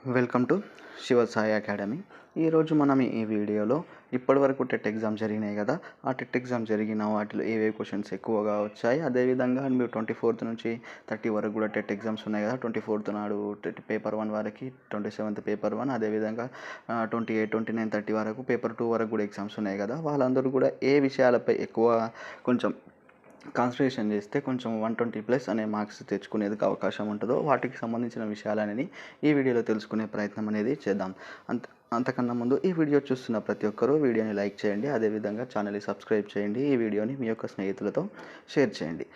Welcome to Shiva Sai academy. ఈరోజు మనం ఈ వీడియోలో ఇప్పటివరకు టెట్ ఎగ్జామ్ జరిగినాయి కదా, ఆ టెట్ ఎగ్జామ్ జరిగిన వాటిలో ఏవే క్వశ్చన్స్ ఎక్కువగా వచ్చాయి, అదేవిధంగా మీరు 24th నుంచి 30 వరకు కూడా టెట్ ఎగ్జామ్స్ ఉన్నాయి కదా. 24th నాడు టెట్ పేపర్ 1 వరకు, 27th పేపర్ 1, అదేవిధంగా 28, 29, 30 వరకు పేపర్ 2 వరకు కూడా ఎగ్జామ్స్ ఉన్నాయి కదా. వాళ్ళందరూ కూడా ఏ విషయాలపై ఎక్కువ కొంచెం కాన్సన్ట్రేషన్ చేస్తే కొంచెం 120+ అనే మార్క్స్ తెచ్చుకునేందుకు అవకాశం ఉంటుందో వాటికి సంబంధించిన విషయాలనేది ఈ వీడియోలో తెలుసుకునే ప్రయత్నం అనేది చేద్దాం. అంతకన్నా ముందు ఈ వీడియో చూస్తున్న ప్రతి ఒక్కరూ వీడియోని లైక్ చేయండి, అదేవిధంగా ఛానల్ని సబ్స్క్రైబ్ చేయండి, ఈ వీడియోని మీ యొక్క స్నేహితులతో షేర్ చేయండి.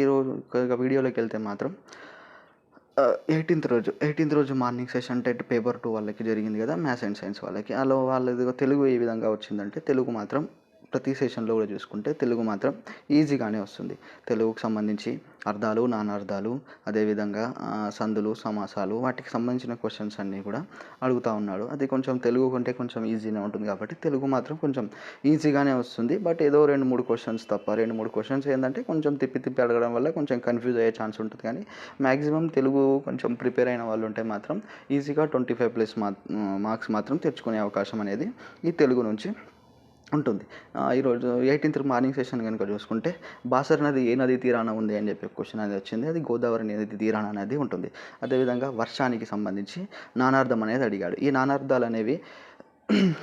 ఈరోజు వీడియోలోకి వెళ్తే మాత్రం 18th రోజు మార్నింగ్ సెషన్ టెట్ పేపర్ 2 వాళ్ళకి జరిగింది కదా, మ్యాథ్స్ అండ్ సైన్స్ వాళ్ళకి. అలా వాళ్ళది తెలుగు ఏ విధంగా వచ్చిందంటే, తెలుగు మాత్రం ప్రతి సెషన్లో కూడా చూసుకుంటే తెలుగు మాత్రం ఈజీగానే వస్తుంది. తెలుగుకు సంబంధించి అర్థాలు, నానార్థాలు, అదేవిధంగా సందులు, సమాసాలు, వాటికి సంబంధించిన క్వశ్చన్స్ అన్నీ కూడా అడుగుతూ ఉన్నాడు. అది కొంచెం తెలుగు కంటే కొంచెం ఈజీనే ఉంటుంది కాబట్టి తెలుగు మాత్రం కొంచెం ఈజీగానే వస్తుంది. బట్ ఏదో 2-3 క్వశ్చన్స్ తప్ప, 2-3 క్వశ్చన్స్ ఏంటంటే కొంచెం తిప్పి అడగడం వల్ల కొంచెం కన్ఫ్యూజ్ అయ్యే ఛాన్స్ ఉంటుంది. కానీ మ్యాక్సిమం తెలుగు కొంచెం ప్రిపేర్ అయిన వాళ్ళు ఉంటే మాత్రం ఈజీగా 25+ మార్క్స్ మాత్రం తెచ్చుకునే అవకాశం అనేది ఈ తెలుగు నుంచి ఉంటుంది. ఈరోజు 18th మార్నింగ్ సెషన్ కనుక చూసుకుంటే, బాసర నది ఏ నది తీరాన ఉంది అని చెప్పి క్వశ్చన్ అనేది వచ్చింది. అది గోదావరి నది తీరాన అనేది ఉంటుంది. అదేవిధంగా వర్షానికి సంబంధించి నానార్థం అనేది అడిగాడు. ఈ నానార్థాలు అనేవి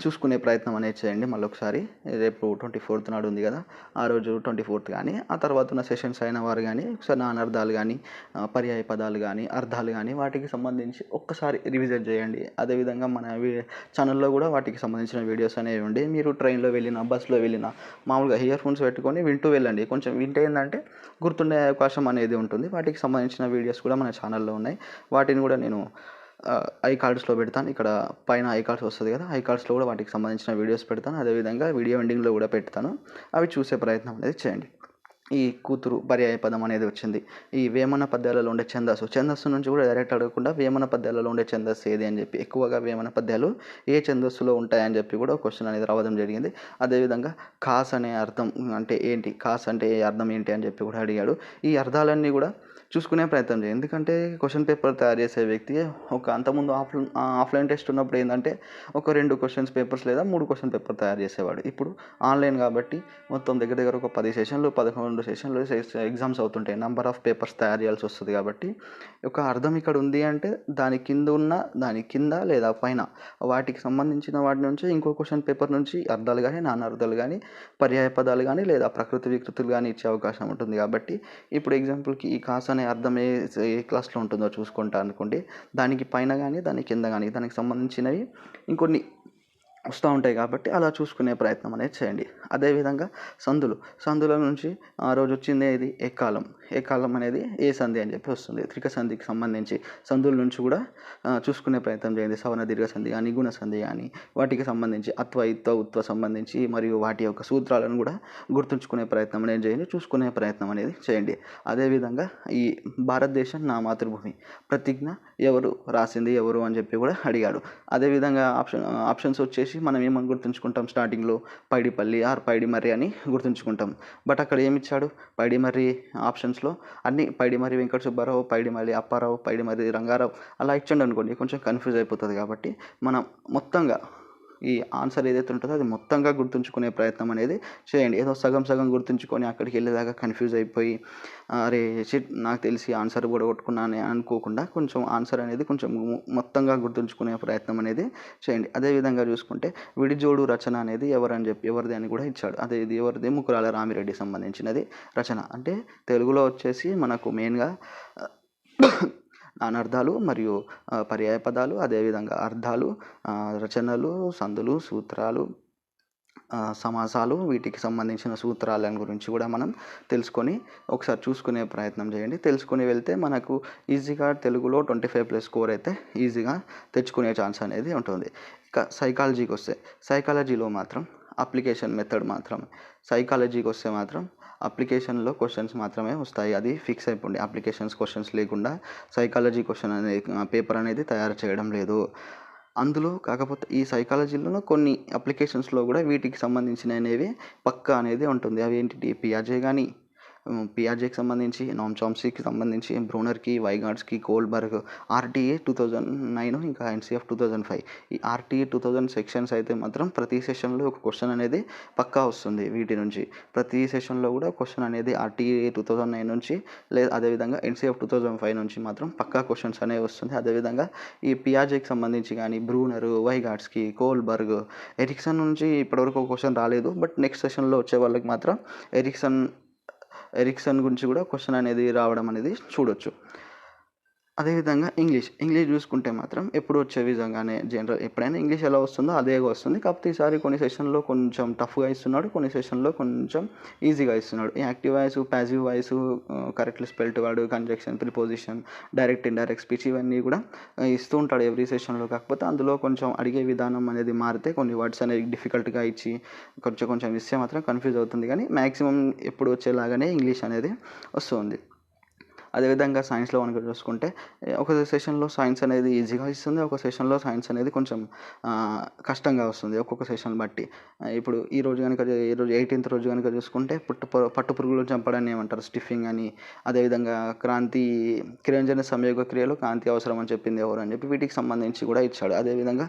చూసుకునే ప్రయత్నం అనేది చేయండి. మళ్ళీ ఒకసారి రేపు 24th నాడు ఉంది కదా, ఆ రోజు 24th కానీ ఆ తర్వాత ఉన్న సెషన్స్ అయిన వారు కానీ ఒకసారి నానార్థాలు కానీ, పర్యాయ పదాలు కానీ, అర్థాలు కానీ వాటికి సంబంధించి ఒక్కసారి రివిజన్ చేయండి. అదేవిధంగా మన ఛానల్లో కూడా వాటికి సంబంధించిన వీడియోస్ అనేవి ఉండి, మీరు ట్రైన్లో వెళ్ళినా, బస్సులో వెళ్ళినా మామూలుగా ఇయర్ ఫోన్స్ పెట్టుకొని వింటూ వెళ్ళండి. కొంచెం వింటే ఏంటంటే గుర్తుండే అవకాశం అనేది ఉంటుంది. వాటికి సంబంధించిన వీడియోస్ కూడా మన ఛానల్లో ఉన్నాయి. వాటిని కూడా నేను ఐ కార్డ్స్లో పెడతాను. ఇక్కడ పైన ఐ కార్డ్స్ వస్తుంది కదా, ఐ కార్డ్స్లో కూడా వాటికి సంబంధించిన వీడియోస్ పెడతాను. అదేవిధంగా వీడియో ఎండింగ్లో కూడా పెడతాను. అవి చూసే ప్రయత్నం అనేది చేయండి. ఈ కూతురు పర్యాయ పదం అనేది వచ్చింది. ఈ వేమన పద్యాలలో ఉండే ఛందస్సు నుంచి కూడా డైరెక్ట్ అడగకుండా వేమన పద్యాలలో ఉండే ఛందస్సు ఏది అని చెప్పి, ఎక్కువగా వేమన పద్యాలు ఏ ఛందస్సులో ఉంటాయని చెప్పి కూడా క్వశ్చన్ అనేది రావడం జరిగింది. అదేవిధంగా కాస్ అనే అర్థం అంటే ఏంటి, కాస్ అంటే అర్థం ఏంటి అని చెప్పి కూడా అడిగాడు. ఈ అర్థాలన్నీ కూడా చూసుకునే ప్రయత్నం చేయండి. ఎందుకంటే క్వశ్చన్ పేపర్ తయారు చేసే వ్యక్తి అంతకుముందు ఆఫ్లైన్ టెస్ట్ ఉన్నప్పుడు ఏంటంటే ఒక 2 క్వశ్చన్స్ పేపర్స్ లేదా 3 క్వశ్చన్ పేపర్ తయారు చేసేవాడు. ఇప్పుడు ఆన్లైన్ కాబట్టి మొత్తం దగ్గర ఒక 10 సెషన్లు, 11 సెషన్లు ఎగ్జామ్స్ అవుతుంటాయి. నెంబర్ ఆఫ్ పేపర్స్ తయారు చేయాల్సి వస్తుంది. కాబట్టి ఒక అర్థం ఇక్కడ ఉంది అంటే దాని కింద లేదా పైన వాటికి సంబంధించిన వాటి నుంచి ఇంకో క్వశ్చన్ పేపర్ నుంచి అర్థాలు కానీ, నానార్థాలు కానీ, పర్యాయ పదాలు కానీ లేదా ప్రకృతి వికృతులు కానీ ఇచ్చే అవకాశం ఉంటుంది. కాబట్టి ఇప్పుడు ఎగ్జాంపుల్కి ఈ కాస్ అనే అర్థం ఏ క్లాస్లో ఉంటుందో చూసుకుంటా అనుకోండి. దానికి పైన కానీ, దాని కింద కానీ దానికి సంబంధించినవి ఇంకొన్ని వస్తూ ఉంటాయి. కాబట్టి అలా చూసుకునే ప్రయత్నం అనేది చేయండి. అదేవిధంగా సందుల నుంచి ఆ రోజు వచ్చింది ఏది, ఏకాలం అనేది ఏ సంధి అని చెప్పి వస్తుంది. త్రిక సంధికి సంబంధించి సందుల నుంచి కూడా చూసుకునే ప్రయత్నం చేయండి. సవర్ణ దీర్ఘ సంధి కానీ, గుణ సంధి కానీ, వాటికి సంబంధించి అత్వ, ఇత్వ, ఉత్వ సంబంధించి మరియు వాటి యొక్క సూత్రాలను కూడా గుర్తుంచుకునే ప్రయత్నం అనేది చేయండి, చూసుకునే ప్రయత్నం అనేది చేయండి. అదేవిధంగా ఈ భారతదేశం నా మాతృభూమి ప్రతిజ్ఞ ఎవరు రాసింది ఎవరు అని చెప్పి కూడా అడిగాడు. అదేవిధంగా ఆప్షన్స్ వచ్చేసి మనం ఏమని గుర్తుంచుకుంటాం, స్టార్టింగ్లో పైడిపల్లి ఆర్ పైడిమర్రి అని గుర్తుంచుకుంటాం. బట్ అక్కడ ఏమి ఇచ్చాడు, పైడిమర్రి ఆప్షన్స్లో అన్ని పైడిమర్రి వెంకట సుబ్బారావు, పైడిమర్రి అప్పారావు, పైడిమర్రి రంగారావు అలా ఇచ్చండి అనుకోండి, కొంచెం కన్ఫ్యూజ్ అయిపోతుంది. కాబట్టి మనం మొత్తంగా ఈ ఆన్సర్ ఏదైతే ఉంటుందో అది మొత్తంగా గుర్తుంచుకునే ప్రయత్నం అనేది చేయండి. ఏదో సగం గుర్తుంచుకొని అక్కడికి వెళ్ళేదాకా కన్ఫ్యూజ్ అయిపోయి అరే షిట్ నాకు తెలిసి ఆన్సర్ కూడా కొట్టుకున్నానే అనుకోకుండా కొంచెం ఆన్సర్ అనేది కొంచెం మొత్తంగా గుర్తుంచుకునే ప్రయత్నం అనేది చేయండి. అదేవిధంగా చూసుకుంటే విడిజోడు రచన అనేది ఎవరిది అని కూడా ఇచ్చాడు. అదే ఇది ఎవరిది, ముకురాల రామిరెడ్డి సంబంధించినది రచన. అంటే తెలుగులో వచ్చేసి మనకు మెయిన్గా నానార్థాలు మరియు పర్యాయ పదాలు, అదేవిధంగా అర్థాలు, రచనలు, సందులు, సూత్రాలు, సమాసాలు, వీటికి సంబంధించిన సూత్రాలను గురించి కూడా మనం తెలుసుకొని ఒకసారి చూసుకునే ప్రయత్నం చేయండి. తెలుసుకొని వెళ్తే మనకు ఈజీగా తెలుగులో 25+ స్కోర్ అయితే ఈజీగా తెచ్చుకునే ఛాన్స్ అనేది ఉంటుంది. ఇక సైకాలజీకి వస్తే, సైకాలజీలో మాత్రం అప్లికేషన్ మెథడ్ మాత్రమే. సైకాలజీకి వస్తే మాత్రం అప్లికేషన్లో క్వశ్చన్స్ మాత్రమే వస్తాయి. అది ఫిక్స్ అయిపోండి. అప్లికేషన్స్ క్వశ్చన్స్ లేకుండా సైకాలజీ క్వశ్చన్ అనేది పేపర్ అనేది తయారు చేయడం లేదు. అందులో కాకపోతే ఈ సైకాలజీలో కొన్ని అప్లికేషన్స్లో కూడా వీటికి సంబంధించినవి పక్కా అనేది ఉంటుంది. అవి ఏంటి, పియాజే కానీ, పియాజేకి సంబంధించి, నామ్ చామ్స్కీకి సంబంధించి, బ్రూనర్కి, వైగాట్స్కి, కోల్బర్గ్, ఆర్టీఏ 2009 ఇంకా ఎన్సీఎఫ్ 2005. ఈ ఆర్టీఏ 2000 సెక్షన్స్ అయితే మాత్రం ప్రతి సెషన్లో ఒక క్వశ్చన్ అనేది పక్కా వస్తుంది. వీటి నుంచి ప్రతి సెషన్లో కూడా క్వశ్చన్ అనేది ఆర్టీఏ 2009 నుంచి అదేవిధంగా ఎన్సీఎఫ్ 2005 నుంచి మాత్రం పక్కా క్వశ్చన్స్ అనేవి వస్తుంది. అదేవిధంగా ఈ పియాజేకి సంబంధించి కానీ బ్రూనరు, వైగాట్స్కి, కోల్బర్గ్, ఎరిక్సన్ నుంచి ఇప్పటివరకు ఒక క్వశ్చన్ రాలేదు. బట్ నెక్స్ట్ సెషన్లో వచ్చే వాళ్ళకి మాత్రం ఎరిక్సన్ గురించి కూడా క్వశ్చన్ అనేది రావడం అనేది చూడొచ్చు. అదేవిధంగా ఇంగ్లీష్ చూసుకుంటే మాత్రం ఎప్పుడు వచ్చే విధంగానే ఎప్పుడైనా ఇంగ్లీష్ ఎలా వస్తుందో అదే వస్తుంది. కాకపోతే ఈసారి కొన్ని సెషన్లో కొంచెం టఫ్గా ఇస్తున్నాడు, కొన్ని సెషన్లో కొంచెం ఈజీగా ఇస్తున్నాడు. ఈ active voice, passive voice, correctly spelled word, conjunction, preposition, direct indirect speech ఇవన్నీ కూడా ఇస్తూ ఉంటాడు ఎవ్రీ సెషన్లో. కాకపోతే అందులో కొంచెం అడిగే విధానం అనేది మారితే కొన్ని వర్డ్స్ అనేవి డిఫికల్ట్గా ఇచ్చి కొంచెం ఇస్తే మాత్రం కన్ఫ్యూజ్ అవుతుంది. కానీ మ్యాక్సిమం ఎప్పుడు వచ్చేలాగానే ఇంగ్లీష్ అనేది వస్తుంది. అదేవిధంగా సైన్స్లో కనుక చూసుకుంటే ఒక సెషన్లో సైన్స్ అనేది ఈజీగా ఇస్తుంది, ఒక సెషన్లో సైన్స్ అనేది కొంచెం కష్టంగా వస్తుంది ఒక్కొక్క సెషన్ బట్టి. ఇప్పుడు ఈ రోజు 18th రోజు కనుక చూసుకుంటే పట్టు పురుగులను చంపడాన్ని ఏమంటారు, స్టిఫింగ్ అని. అదేవిధంగా కిరణజన్య సంయోగ క్రియలో కాంతి అవసరం అని చెప్పింది ఎవరు అని చెప్పి వీటికి సంబంధించి కూడా ఇచ్చాడు. అదేవిధంగా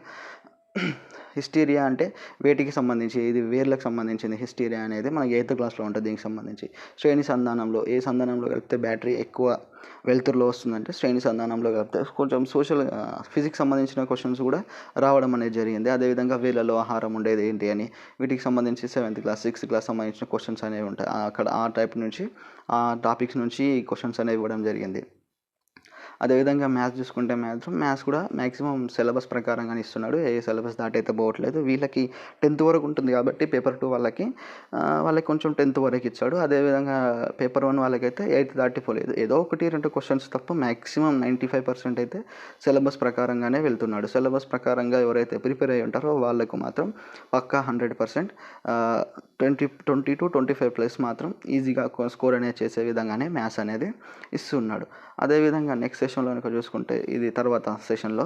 హిస్టీరియా అంటే వేటికి సంబంధించి, ఇది వేర్లకు సంబంధించింది. హిస్టీరియా అనేది మనకి 8th క్లాస్లో ఉంటుంది. దీనికి సంబంధించి శ్రేణి సంధానంలో ఏ సంధానంలో కలిపితే బ్యాటరీ ఎక్కువ వెలుతురులో వస్తుందంటే శ్రేణి సంధానంలో కలిపితే. కొంచెం ఫిజిక్స్ సంబంధించిన క్వశ్చన్స్ కూడా రావడం అనేది జరిగింది. అదేవిధంగా వేళ్ళలో ఆహారం ఉండేది ఏంటి అని వీటికి సంబంధించి 7th క్లాస్ 6th క్లాస్ సంబంధించిన క్వశ్చన్స్ అనేవి ఉంటాయి. అక్కడ ఆ టైప్ నుంచి ఆ టాపిక్స్ నుంచి క్వశ్చన్స్ అనేవి ఇవ్వడం జరిగింది. అదేవిధంగా మ్యాథ్స్ చూసుకుంటే మ్యాథ్స్ కూడా మ్యాక్సిమం సిలబస్ ప్రకారంగానే ఇస్తున్నాడు. ఏ సిలబస్ దాటైతే పోవట్లేదు. వీళ్ళకి 10th వరకు ఉంటుంది కాబట్టి పేపర్ 2 వాళ్ళకి కొంచెం 10th వరకు ఇచ్చాడు. అదేవిధంగా పేపర్ 1 వాళ్ళకైతే 8th దాటిపోలేదు. ఏదో 1-2 క్వశ్చన్స్ తప్ప మ్యాక్సిమం 95% అయితే సిలబస్ ప్రకారంగానే వెళ్తున్నాడు. సిలబస్ ప్రకారంగా ఎవరైతే ప్రిపేర్ అయ్యి ఉంటారో వాళ్ళకు మాత్రం పక్కా 100% 20-25+ మాత్రం ఈజీగా స్కోర్ అనేది చేసే విధంగానే మ్యాథ్స్ అనేది ఇస్తున్నాడు. అదేవిధంగా నెక్స్ట్ సెషన్లో కనుక చూసుకుంటే ఇది తర్వాత సెషన్లో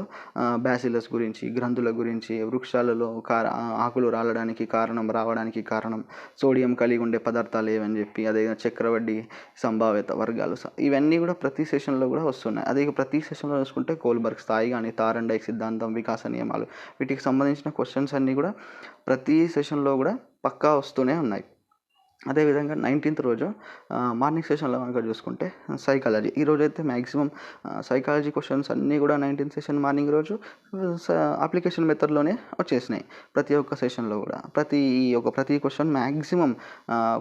బ్యాసిలస్ గురించి, గ్రంథుల గురించి, వృక్షాలలో ఆకులు రావడానికి కారణం, సోడియం కలిగి ఉండే పదార్థాలు ఏవని చెప్పి, అదే చక్రవడ్డీ సంభావ్యత వర్గాలు, ఇవన్నీ కూడా ప్రతి సెషన్లో కూడా వస్తున్నాయి. అదే ప్రతి సెషన్లో చూసుకుంటే కోల్బర్గ్ స్థాయి కానీ, తారండైక్ సిద్ధాంతం, వికాస నియమాలు వీటికి సంబంధించిన క్వశ్చన్స్ అన్నీ కూడా ప్రతి సెషన్లో కూడా పక్కా వస్తూనే ఉన్నాయి. అదేవిధంగా 19th రోజు మార్నింగ్ సెషన్లో కనుక చూసుకుంటే సైకాలజీ. ఈరోజు అయితే మ్యాక్సిమం సైకాలజీ క్వశ్చన్స్ అన్నీ కూడా 19th సెషన్ మార్నింగ్ రోజు అప్లికేషన్ మెథడ్లోనే వచ్చేసినాయి. ప్రతి ఒక్క సెషన్లో కూడా ప్రతి క్వశ్చన్ మ్యాక్సిమం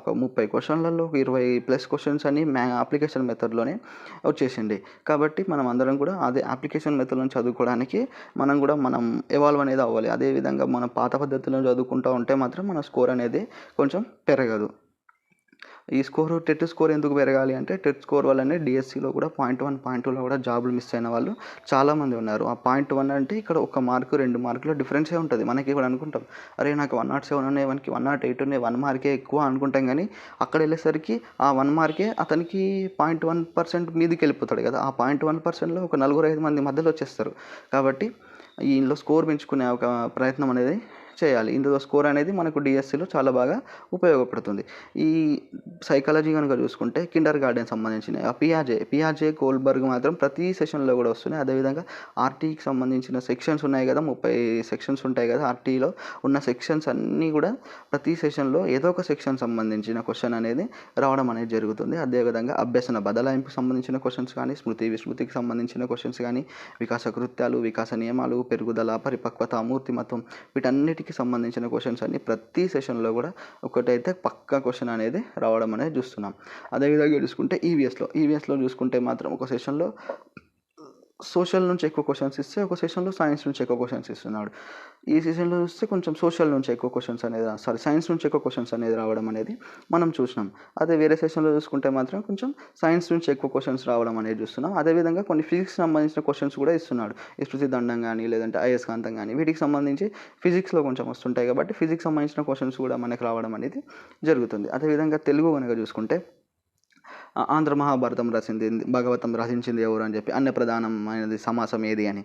ఒక 30 క్వశ్చన్లలో 20+ క్వశ్చన్స్ అన్నీ అప్లికేషన్ మెథడ్లోనే వచ్చేసింది. కాబట్టి మనం అందరం కూడా అదే అప్లికేషన్ మెథడ్లో చదువుకోవడానికి మనం ఎవాల్వ్ అనేది అవ్వాలి. అదేవిధంగా మనం పాత పద్ధతిలో చదువుకుంటూ ఉంటే మాత్రం మన స్కోర్ అనేది కొంచెం పెరగదు. ఈ టెట్ స్కోర్ ఎందుకు పెరగాలి అంటే, టెట్ స్కోర్ వల్లనే డిఎస్సిలో కూడా 0.1, 0.2లో కూడా జాబులు మిస్ అయిన వాళ్ళు చాలామంది ఉన్నారు. ఆ 0.1 అంటే ఇక్కడ 1 మార్కు 2 మార్కుల డిఫరెన్సే ఉంటుంది. మనకి ఇక్కడ అనుకుంటాం, అరే నాకు 107 ఉన్నాయి, వానికి 108 ఉన్నాయి, 1 మార్కే ఎక్కువ అనుకుంటాం. కానీ అక్కడ వెళ్ళేసరికి ఆ 1 మార్కే అతనికి 0.1% మీదికి వెళ్ళిపోతాడు కదా. ఆ 0.1%లో ఒక 4-5 మంది మధ్యలో వచ్చేస్తారు. కాబట్టి ఇందులో స్కోర్ పెంచుకునే ఒక ప్రయత్నం అనేది చేయాలి. ఇందులో స్కోర్ అనేది మనకు డిఎస్సిలో చాలా బాగా ఉపయోగపడుతుంది. ఈ సైకాలజీ కనుక చూసుకుంటే కిండర్ గార్డెన్ సంబంధించిన పియాజే, కోల్బర్గ్ మాత్రం ప్రతి సెషన్లో కూడా వస్తున్నాయి. అదేవిధంగా ఆర్టీకి సంబంధించిన సెక్షన్స్ ఉన్నాయి కదా, 30 సెక్షన్స్ ఉంటాయి కదా. ఆర్టీలో ఉన్న సెక్షన్స్ అన్నీ కూడా ప్రతి సెషన్లో ఏదో ఒక సెక్షన్ సంబంధించిన క్వశ్చన్ అనేది రావడం అనేది జరుగుతుంది. అదేవిధంగా అభ్యసన బదలాయింపుకు సంబంధించిన క్వశ్చన్స్ కానీ, విస్మృతికి సంబంధించిన క్వశ్చన్స్ కానీ, వికాస కృత్యాలు, వికాస నియమాలు, పెరుగుదల, పరిపక్వత, మూర్తిమత్వం వీటన్నిటికి సంబంధించిన క్వశ్చన్స్ అన్ని ప్రతి సెషన్లో కూడా ఒకటైతే పక్కా క్వశ్చన్ అనేది రావడం అనేది చూస్తున్నాం. అదేవిధంగా చూసుకుంటే ఈవీఎస్లో చూసుకుంటే మాత్రం ఒక సెషన్లో సోషల్ నుంచి ఎక్కువ క్వశ్చన్స్ ఇస్తే, ఒక సెషన్లో సైన్స్ నుంచి ఎక్కువ క్వశ్చన్స్ ఇస్తున్నాడు. ఈ సెషన్లో చూస్తే కొంచెం సోషల్ నుంచి ఎక్కువ క్వశ్చన్స్ అనేది సైన్స్ నుంచి ఎక్కువ క్వశ్చన్స్ అనేది రావడం అనేది మనం చూసినాం. అదే వేరే సెషన్లో చూసుకుంటే మాత్రం కొంచెం సైన్స్ నుంచి ఎక్కువ క్వశ్చన్స్ రావడం అనేది చూస్తున్నాం. అదేవిధంగా కొన్ని ఫిజిక్స్ సంబంధించిన క్వశ్చన్స్ కూడా ఇస్తున్నాడు. విస్తృతి దండం కానీ, లేదంటే అయస్కాంతం కానీ వీటికి సంబంధించి ఫిజిక్స్లో కొంచెం వస్తుంటాయి కాబట్టి ఫిజిక్స్ సంబంధించిన క్వశ్చన్స్ కూడా మనకు రావడం అనేది జరుగుతుంది. అదేవిధంగా తెలుగు కనుక చూసుకుంటే ఆంధ్ర మహాభారతం భగవతం రచించింది ఎవరు అని చెప్పి, అన్యప్రధానమైనది సమాసం ఏది అని,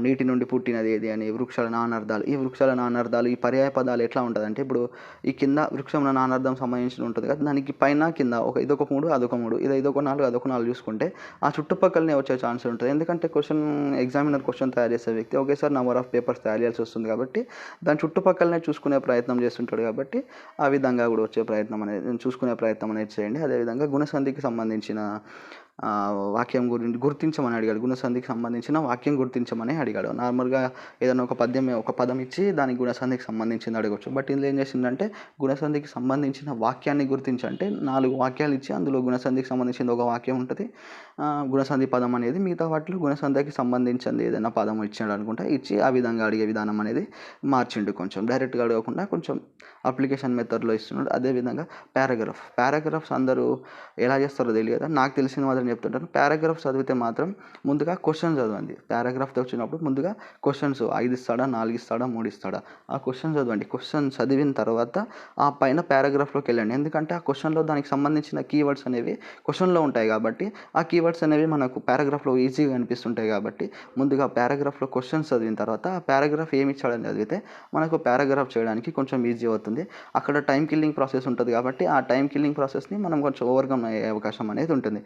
నీటి నుండి పుట్టినది ఏది అని, వృక్షాల నానార్థాలు, ఈ వృక్షాల నానార్థాలు, ఈ పర్యాయ పదాలు ఎట్లా ఉంటుందంటే, ఇప్పుడు ఈ కింద వృక్షంలో నానార్థం సంబంధించి ఉంటుంది కదా, దానికి పైన కింద ఇదొక 3 అదొక 3 ఇదొక 4 అదొక 4 చూసుకుంటే ఆ చుట్టుపక్కలనే వచ్చే ఛాన్స్ ఉంటుంది. ఎందుకంటే ఎగ్జామినర్ క్వశ్చన్ తయారు చేసే వ్యక్తి ఒకేసారి నెంబర్ ఆఫ్ పేపర్స్ తయారు చేయాల్సి వస్తుంది కాబట్టి దాని చుట్టుపక్కలనే చూసుకునే ప్రయత్నం చేస్తుంటాడు. కాబట్టి ఆ విధంగా కూడా వచ్చే ప్రయత్నం అనేది చూసుకునే ప్రయత్నం అనేది చేయండి. అదేవిధంగా గుణసంధికి సంబంధించిన వాక్యం గుర్తించమని అడిగాడు. గుణసంధికి సంబంధించిన వాక్యం గుర్తించమని అడిగాడు. నార్మల్గా ఏదైనా ఒక పదం ఇచ్చి దానికి గుణసంధికి సంబంధించింది అడగవచ్చు. బట్ ఇందులో ఏం చేసిందంటే గుణసంధికి సంబంధించిన వాక్యాన్ని గుర్తించంటే 4 వాక్యాలు ఇచ్చి అందులో గుణసంధికి సంబంధించిన ఒక వాక్యం ఉంటుంది, గుణసంధి పదం అనేది, మిగతా వాటిలో గుణసంధికి సంబంధించింది ఏదైనా పదం ఇచ్చాడు అనుకుంటా, ఇచ్చి ఆ విధంగా అడిగే విధానం అనేది మార్చిండు. కొంచెం డైరెక్ట్గా అడగకుండా కొంచెం అప్లికేషన్ మెథడ్లో ఇస్తున్నాడు. అదేవిధంగా పారాగ్రాఫ్స్ అందరూ ఎలా చేస్తారో తెలియదు కదా, నాకు తెలిసిన మాత్రం చెప్తుంటాను. పారాగ్రాఫ్ చదివితే మాత్రం ముందుగా క్వశ్చన్ చదవండి. పారాగ్రాఫ్తో వచ్చినప్పుడు ముందుగా క్వశ్చన్స్ 5 ఇస్తాడా, 4 ఇస్తాడా, 3 ఇస్తాడా, ఆ క్వశ్చన్ చదవండి. క్వశ్చన్ చదివిన తర్వాత ఆ పైన పారాగ్రాఫ్లోకి వెళ్ళండి. ఎందుకంటే ఆ క్వశ్చన్లో దానికి సంబంధించిన కీవర్డ్స్ అనేవి క్వశ్చన్లో ఉంటాయి కాబట్టి ఆ కీవర్డ్స్ అనేవి మనకు పారాగ్రాఫ్లో ఈజీగా అనిపిస్తుంటాయి. కాబట్టి ముందుగా పారాగ్రాఫ్లో క్వశ్చన్స్ చదివిన తర్వాత ఆ పారాగ్రాఫ్ ఏమి ఇచ్చాడని చదివితే మనకు పారాగ్రాఫ్ చేయడానికి కొంచెం ఈజీ అవుతుంది. అక్కడ టైం కిల్లింగ్ ప్రాసెస్ ఉంటుంది కాబట్టి ఆ టైం కిల్లింగ్ ప్రాసెస్ని మనం కొంచెం ఓవర్కమ్ అయ్యే అవకాశం అనేది ఉంటుంది.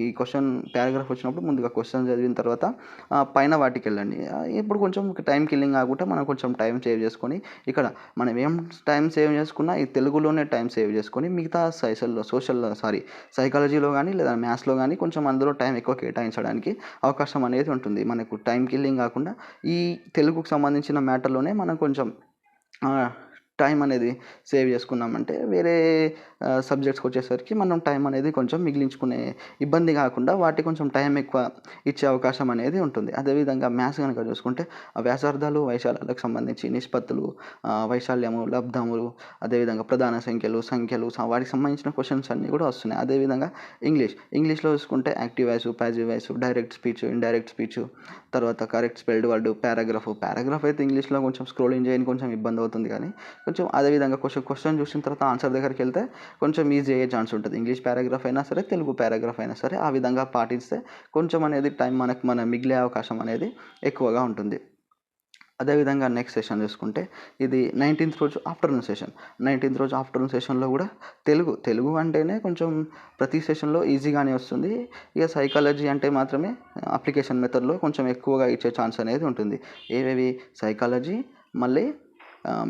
ఈ పారాగ్రాఫ్ వచ్చినప్పుడు ముందుగా క్వశ్చన్ చదివిన తర్వాత పైన వాటికి వెళ్ళండి. ఇప్పుడు కొంచెం టైం కిల్లింగ్ కాకుండా మనం కొంచెం టైం సేవ్ చేసుకొని, ఇక్కడ మనం ఏం టైం సేవ్ చేసుకున్నా ఈ తెలుగులోనే టైం సేవ్ చేసుకొని మిగతా సైకాలజీలో కానీ లేదా మ్యాథ్స్లో కానీ కొంచెం అందులో టైం ఎక్కువ కేటాయించడానికి అవకాశం అనేది ఉంటుంది. మనకు టైం కిల్లింగ్ కాకుండా ఈ తెలుగుకు సంబంధించిన మ్యాటర్లోనే మనం కొంచెం టైం అనేది సేవ్ చేసుకున్నామంటే వేరే సబ్జెక్ట్స్కి వచ్చేసరికి మనం టైం అనేది కొంచెం మిగిలించుకునే ఇబ్బంది కాకుండా వాటి కొంచెం టైం ఎక్కువ ఇచ్చే అవకాశం అనేది ఉంటుంది. అదేవిధంగా మ్యాథ్స్ కనుక చూసుకుంటే వ్యాసార్థాలు, వైశాల్యాలకు సంబంధించి నిష్పత్తులు, వైశాల్యము, లబ్ధములు, అదేవిధంగా ప్రధాన సంఖ్యలు వాటికి సంబంధించిన క్వశ్చన్స్ అన్నీ కూడా వస్తున్నాయి. అదేవిధంగా ఇంగ్లీష్లో చూసుకుంటే active voice, passive voice, direct speech, indirect speech, తర్వాత కరెక్ట్ స్పెల్డ్ వర్డ్, పారాగ్రాఫ్ అయితే ఇంగ్లీష్లో కొంచెం స్క్రోలింగ్ చేయని కొంచెం ఇబ్బంది అవుతుంది. కానీ కొంచెం అదేవిధంగా క్వశ్చన్ చూసిన తర్వాత ఆన్సర్ దగ్గరికి వెళ్తే కొంచెం ఈజీ అయ్యే ఛాన్స్ ఉంటుంది. ఇంగ్లీష్ పారాగ్రాఫ్ అయినా సరే, తెలుగు పారాగ్రాఫ్ అయినా సరే ఆ విధంగా పాటిస్తే కొంచెం అనేది టైం మన మిగిలే అవకాశం అనేది ఎక్కువగా ఉంటుంది. అదేవిధంగా నెక్స్ట్ సెషన్ చూసుకుంటే ఇది 19th రోజు ఆఫ్టర్నూన్ సెషన్లో కూడా తెలుగు అంటేనే కొంచెం ప్రతి సెషన్లో ఈజీగానే వస్తుంది. ఇక సైకాలజీ అంటే మాత్రమే అప్లికేషన్ మెథడ్లో కొంచెం ఎక్కువగా ఇచ్చే ఛాన్స్ అనేది ఉంటుంది. ఏవేవి సైకాలజీ మళ్ళీ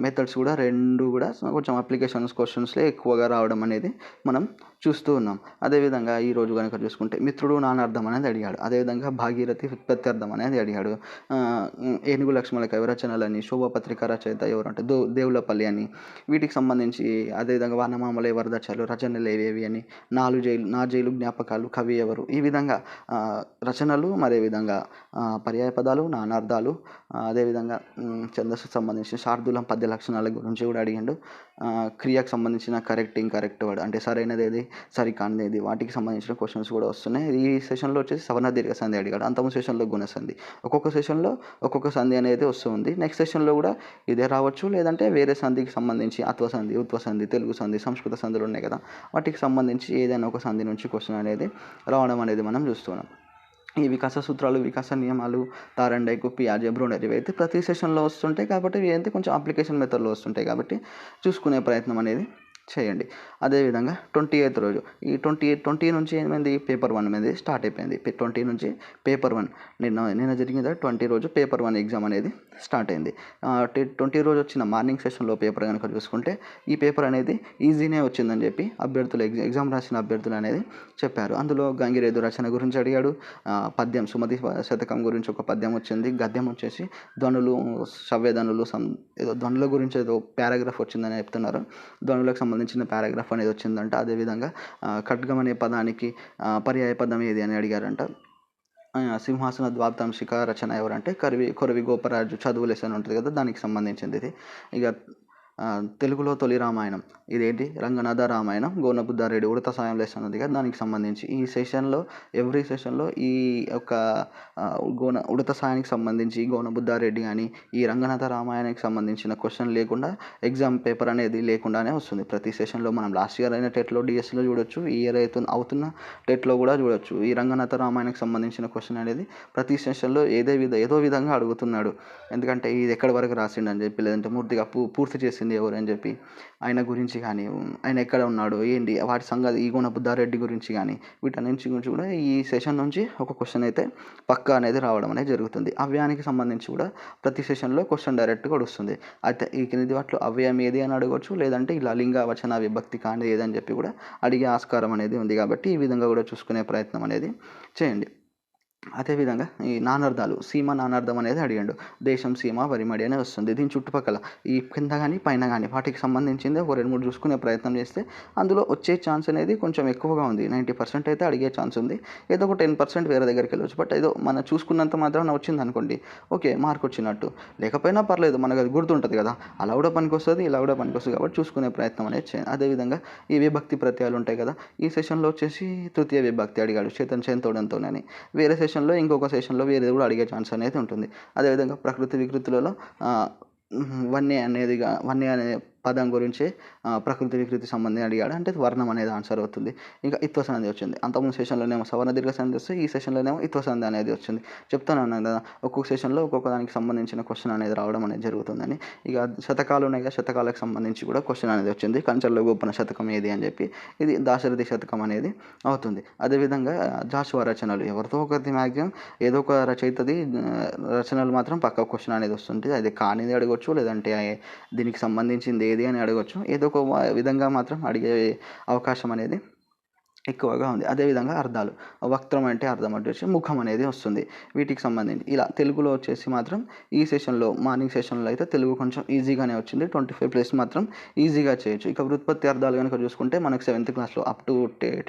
మెథడ్స్ కూడా 2 కూడా కొంచెం క్వశ్చన్స్లో ఎక్కువగా రావడం అనేది మనం చూస్తూ ఉన్నాం. అదేవిధంగా ఈరోజు కనుక చూసుకుంటే మిత్రుడు నానార్థం అనేది అడిగాడు. అదేవిధంగా భాగీరథి ఉత్పత్త్యర్థం అనేది అడిగాడు. ఏనుగు లక్ష్మణ కవి రచనలని, శోభపత్రిక రచయిత ఎవరు అంటే దేవులపల్లి అని, వీటికి సంబంధించి అదేవిధంగా వానమామలై వరదచాలు రచనలు ఏవేవి అని, నా జైలు జ్ఞాపకాలు కవి ఎవరు, ఈ విధంగా రచనలు, మరేవిధంగా పర్యాయ పదాలు, నానార్థాలు, అదేవిధంగా ఛందస్సుకు సంబంధించిన శార్దూలం పద్య లక్షణాల గురించి కూడా అడిగాడు. క్రియకు సంబంధించిన కరెక్ట్, ఇంకరెక్ట్ వర్డ్ అంటే సరైనది ఏది, సరికానిది, వాటికి సంబంధించిన క్వశ్చన్స్ కూడా వస్తున్నాయి. ఈ సెషన్లో వచ్చేసి సవర్ణ దీర్ఘ సంధి అడిగాడు. అంతము సెషన్లో గుణసంధి. ఒక్కొక్క సెషన్లో ఒక్కొక్క సంధి అనేది వస్తుంది. నెక్స్ట్ సెషన్లో కూడా ఇదే రావచ్చు, లేదంటే వేరే సంధికి సంబంధించి అత్వసంధి, ఉత్వసంధి, తెలుగు సంధి, సంస్కృత సంధులు ఉన్నాయి కదా, వాటికి సంబంధించి ఏదైనా ఒక సంధి నుంచి క్వశ్చన్ అనేది రావడం అనేది మనం చూస్తున్నాం. ఈ వికాస సూత్రాలు, వికాస నియమాలు, తారండైకు, పియాజే, బ్రూనర్ ఇవైతే ప్రతి సెషన్లో వస్తుంటాయి. కాబట్టి ఇవి అయితే కొంచెం అప్లికేషన్ మెథడ్లో వస్తుంటాయి కాబట్టి చూసుకునే ప్రయత్నం అనేది చేయండి. అదేవిధంగా 28th రోజు ఈ 20 నుంచి ఏమైంది, పేపర్ 1 అనేది స్టార్ట్ అయిపోయింది. 20 నుంచి పేపర్ 1 నిన్న జరిగింది. 20 రోజు పేపర్ 1 ఎగ్జామ్ అనేది స్టార్ట్ అయింది. 20 రోజు వచ్చిన మార్నింగ్ సెషన్లో పేపర్ కనుక చూసుకుంటే ఈ పేపర్ అనేది ఈజీనే వచ్చిందని చెప్పి ఎగ్జామ్ రాసిన అభ్యర్థులు అనేది చెప్పారు. అందులో గంగిరేదు రచన గురించి అడిగాడు. పద్యం సుమతి శతకం గురించి ఒక పద్యం వచ్చింది. గద్యం వచ్చేసి ధ్వనులు, సవ్యధనులు, ఏదో ధ్వనుల గురించి ఏదో పారాగ్రాఫ్ వచ్చిందని చెప్తున్నారు. ధ్వనులకు సంబంధించిన పారాగ్రాఫ్ అనేది వచ్చిందంట. అదేవిధంగా ఖడ్గం అనే పదానికి పర్యాయ పదం ఏది అని అడిగారంట. సింహాసన ద్వాప్తాంశిక రచన ఎవరంటే కొరవి గోపరాజు చదువు లెసన్ ఉంటుంది కదా, దానికి సంబంధించింది ఇది. ఇక తెలుగులో తొలి రామాయణం ఇదేంటి రంగనాథ రామాయణం గోనబుద్ధారెడ్డి ఉడత సాయం లెసన్ ఉంది కదా దానికి సంబంధించి ఈ సెషన్లో ఎవ్రీ సెషన్లో ఈ యొక్క ఉడత సాయానికి సంబంధించి గోనబుద్ధారెడ్డి కానీ ఈ రంగనాథ రామాయణానికి సంబంధించిన క్వశ్చన్ లేకుండా ఎగ్జామ్ పేపర్ అనేది లేకుండానే వస్తుంది ప్రతి సెషన్లో. మనం లాస్ట్ ఇయర్ అయిన టెట్లో డిఎస్సిలో చూడొచ్చు, ఈ ఇయర్ అవుతున్న టెట్లో కూడా చూడొచ్చు. ఈ రంగనాథ రామాయణానికి సంబంధించిన క్వశ్చన్ అనేది ప్రతి సెషన్లో ఏదో విధంగా అడుగుతున్నాడు. ఎందుకంటే ఇది ఎక్కడి వరకు రాసిండు అని చెప్పి, లేదంటే పూర్తిగా పూర్తి చేసింది ఎవరు అని చెప్పి, ఆయన గురించి కానీ, ఆయన ఎక్కడ ఉన్నాడు ఏంటి వాటి సంగతి, ఈ బుద్ధారెడ్డి గురించి కానీ వీటన్నింటి గురించి కూడా ఈ సెషన్ నుంచి ఒక క్వశ్చన్ అయితే పక్కా అనేది రావడం అనేది జరుగుతుంది. అవ్యయానికి సంబంధించి కూడా ప్రతి సెషన్లో క్వశ్చన్ డైరెక్ట్గా వస్తుంది. అయితే ఈ కింది వాటిలో అవ్యయం ఏది అని అడగవచ్చు, లేదంటే ఇలా లింగ వచన విభక్తి కానీ ఏదని చెప్పి కూడా అడిగే ఆస్కారం అనేది ఉంది. కాబట్టి ఈ విధంగా కూడా చూసుకునే ప్రయత్నం అనేది చేయండి. అదేవిధంగా ఈ నానార్థాలు సీమ నానార్థం అనేది అడిగాడు. దేశం సీమ వరిమడి అనే వస్తుంది. దీని చుట్టుపక్కల ఈ కింద కానీ పైన కానీ వాటికి సంబంధించింది ఒక 2-3 చూసుకునే ప్రయత్నం చేస్తే అందులో వచ్చే ఛాన్స్ అనేది కొంచెం ఎక్కువగా ఉంది. 90% అయితే అడిగే ఛాన్స్ ఉంది. ఏదో ఒక 10% వేరే దగ్గరికి వెళ్ళవచ్చు. బట్ ఏదో మనం చూసుకున్నంత మాత్రం వచ్చింది అనుకోండి, ఓకే మార్క్ వచ్చినట్టు. లేకపోయినా పర్లేదు, మనకు అది గుర్తుంటుంది కదా, అలా కూడా పనికొస్తుంది, ఇలా కూడా పనికొస్తుంది. కాబట్టి చూసుకునే ప్రయత్నం అనేది చేయండి. అదేవిధంగా ఈ విభక్తి ప్రత్యయాలు ఉంటాయి కదా, ఈ సెషన్లో వచ్చేసి తృతీయ విభక్తి అడిగాడు చేతోడంతోనని. వేరే సెషన్లో ఇంకొక సెషన్లో వేరేది కూడా అడిగే ఛాన్స్ అనేది ఉంటుంది. అదేవిధంగా ప్రకృతి వికృతులలో వన్య అనే పదం గురించి ప్రకృతి వికృతి సంబంధం అడిగాడు. అంటే వర్ణం అనేది ఆన్సర్ అవుతుంది. ఇంకా ఇత్వ సంధి వచ్చింది. అంతకుముందు సెషన్లోనేమో సవర్ణ దీర్ఘ సంధి వస్తే ఈ సెషన్లోనేమో ఇత్వ సంధి అనేది వచ్చింది. చెప్తాను కదా, ఒక్కొక్క సెషన్లో ఒక్కొక్క దానికి సంబంధించిన క్వశ్చన్ అనేది రావడం అనేది జరుగుతుందని. ఇక శతకాలు ఉన్నాయి కదా, శతకాలకు సంబంధించి కూడా క్వశ్చన్ అనేది వచ్చింది. కంచెల్లో గొప్పన శతకం ఏది అని చెప్పి ఇది దాశరథి శతకం అనేది అవుతుంది. అదేవిధంగా జాషువా రచనలు ఎవరితో ఒకటి మ్యాక్సిమం ఏదో ఒక రచయితది రచనలు మాత్రం పక్క క్వశ్చన్ అనేది వస్తుంది. అది కానిది అడగవచ్చు, లేదంటే దీనికి సంబంధించింది ఏది అని అడగవచ్చు. ఏదో ఒక విధంగా మాత్రం అడిగే అవకాశం అనేది ఎక్కువగా ఉంది. అదేవిధంగా అర్థాలు వక్త్రం అంటే అర్థం వచ్చేసి ముఖం అనేది వస్తుంది. వీటికి సంబంధించి ఇలా తెలుగులో వచ్చేసి మాత్రం ఈ సెషన్లో మార్నింగ్ సెషన్లో అయితే తెలుగు కొంచెం ఈజీగానే వచ్చింది. 25+ మాత్రం ఈజీగా చేయొచ్చు. ఇక వృత్పత్తి అర్థాలు కనుక చూసుకుంటే మనకు 7th క్లాస్లో అప్ టు